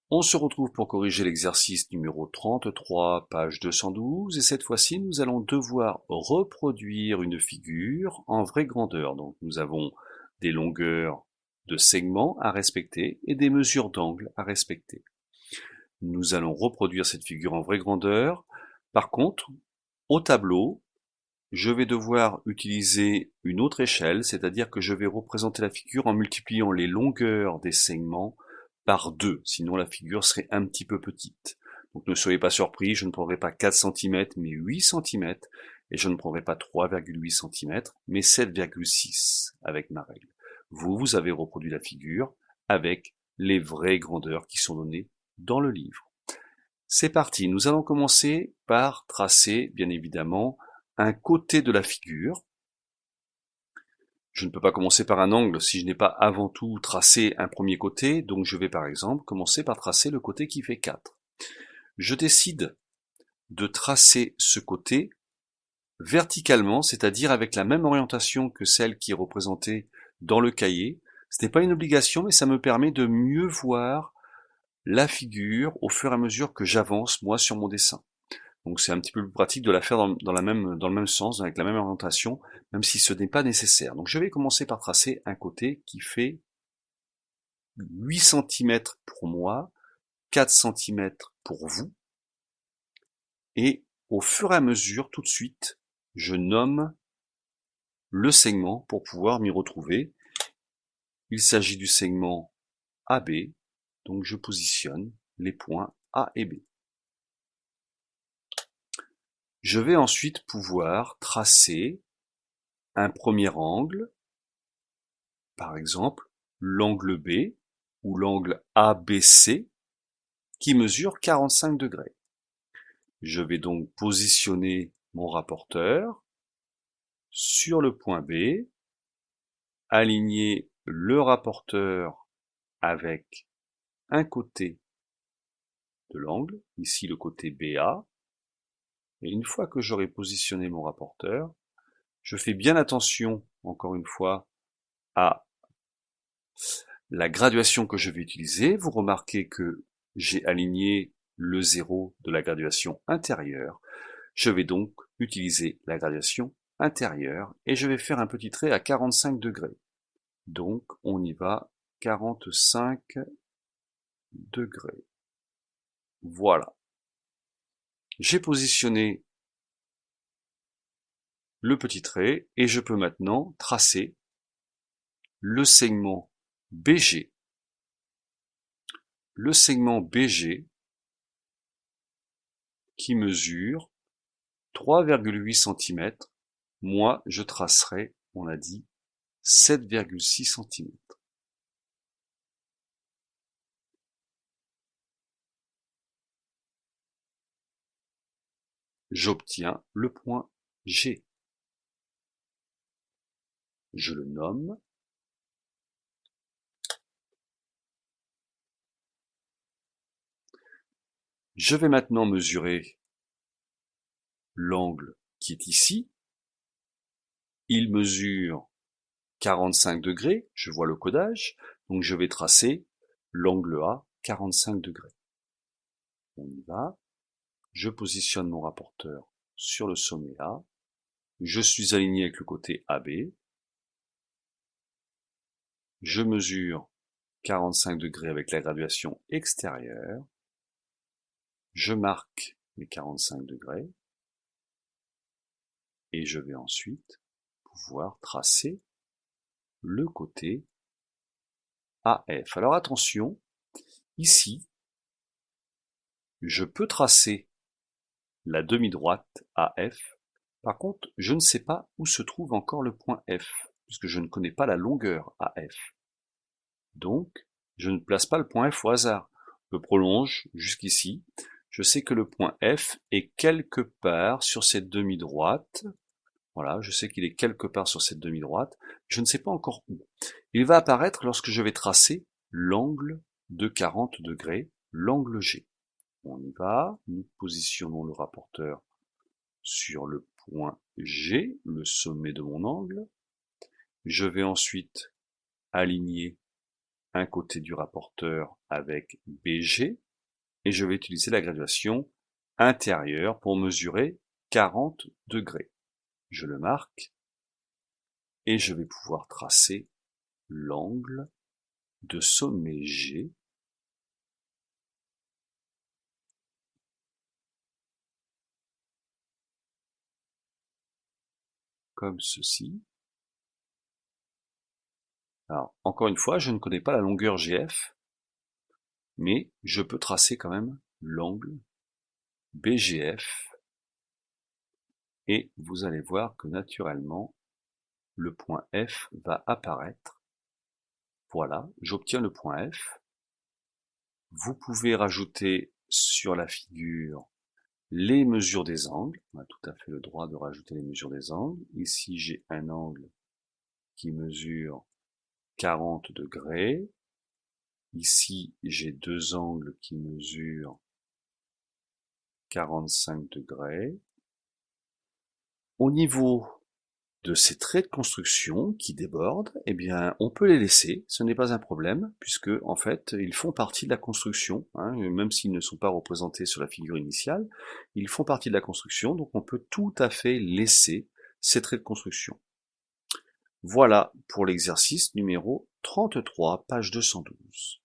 On se retrouve pour corriger l'exercice numéro 33, page 212, et cette fois-ci, nous allons devoir reproduire une figure en vraie grandeur. Donc, nous avons des longueurs de segments à respecter et des mesures d'angle à respecter. Nous allons reproduire cette figure en vraie grandeur. Par contre, au tableau, je vais devoir utiliser une autre échelle, c'est-à-dire que je vais représenter la figure en multipliant les longueurs des segments par 2, sinon la figure serait un petit peu petite. Donc ne soyez pas surpris, je ne prendrai pas 4 cm, mais 8 cm, et je ne prendrai pas 3,8 cm, mais 7,6 avec ma règle. Vous avez reproduit la figure avec les vraies grandeurs qui sont données dans le livre. C'est parti, nous allons commencer par tracer, bien évidemment, un côté de la figure. Je ne peux pas commencer par un angle si je n'ai pas avant tout tracé un premier côté, donc je vais par exemple commencer par tracer le côté qui fait 4. Je décide de tracer ce côté verticalement, c'est-à-dire avec la même orientation que celle qui est représentée dans le cahier. Ce n'est pas une obligation, mais ça me permet de mieux voir la figure au fur et à mesure que j'avance moi sur mon dessin. Donc c'est un petit peu plus pratique de la faire dans le même sens, avec la même orientation, même si ce n'est pas nécessaire. Donc je vais commencer par tracer un côté qui fait 8 cm pour moi, 4 cm pour vous, et au fur et à mesure, tout de suite, je nomme le segment pour pouvoir m'y retrouver. Il s'agit du segment AB, donc je positionne les points A et B. Je vais ensuite pouvoir tracer un premier angle, par exemple l'angle B ou l'angle ABC qui mesure 45 degrés. Je vais donc positionner mon rapporteur sur le point B, aligner le rapporteur avec un côté de l'angle, ici le côté BA, et une fois que j'aurai positionné mon rapporteur, je fais bien attention, encore une fois, à la graduation que je vais utiliser. Vous remarquez que j'ai aligné le 0 de la graduation intérieure. Je vais donc utiliser la graduation intérieure et je vais faire un petit trait à 45 degrés. Donc on y va, 45 degrés. Voilà. J'ai positionné le petit trait et je peux maintenant tracer le segment BG. Le segment BG qui mesure 3,8 cm. Moi, je tracerai, on a dit, 7,6 cm. J'obtiens le point G. Je le nomme. Je vais maintenant mesurer l'angle qui est ici. Il mesure 45 degrés, je vois le codage, donc je vais tracer l'angle A, 45 degrés. On y va. Je positionne mon rapporteur sur le sommet A. Je suis aligné avec le côté AB. Je mesure 45 degrés avec la graduation extérieure. Je marque les 45 degrés. Et je vais ensuite pouvoir tracer le côté AF. Alors attention, ici, je peux tracer la demi-droite AF. Par contre, je ne sais pas où se trouve encore le point F, puisque je ne connais pas la longueur AF. Donc, je ne place pas le point F au hasard. Je prolonge jusqu'ici. Je sais que le point F est quelque part sur cette demi-droite. Voilà, je sais qu'il est quelque part sur cette demi-droite. Je ne sais pas encore où. Il va apparaître lorsque je vais tracer l'angle de 40 degrés, l'angle G. On y va, nous positionnons le rapporteur sur le point G, le sommet de mon angle. Je vais ensuite aligner un côté du rapporteur avec BG, et je vais utiliser la graduation intérieure pour mesurer 40 degrés. Je le marque, et je vais pouvoir tracer l'angle de sommet G comme ceci. Alors, encore une fois, je ne connais pas la longueur GF, mais je peux tracer quand même l'angle BGF, et vous allez voir que naturellement, le point F va apparaître. Voilà, j'obtiens le point F. Vous pouvez rajouter sur la figure les mesures des angles. On a tout à fait le droit de rajouter les mesures des angles. Ici, j'ai un angle qui mesure 40 degrés. Ici, j'ai deux angles qui mesurent 45 degrés. Au niveau de ces traits de construction qui débordent, eh bien, on peut les laisser, ce n'est pas un problème, puisque, en fait, ils font partie de la construction, hein, même s'ils ne sont pas représentés sur la figure initiale, ils font partie de la construction, donc on peut tout à fait laisser ces traits de construction. Voilà pour l'exercice numéro 33, page 212.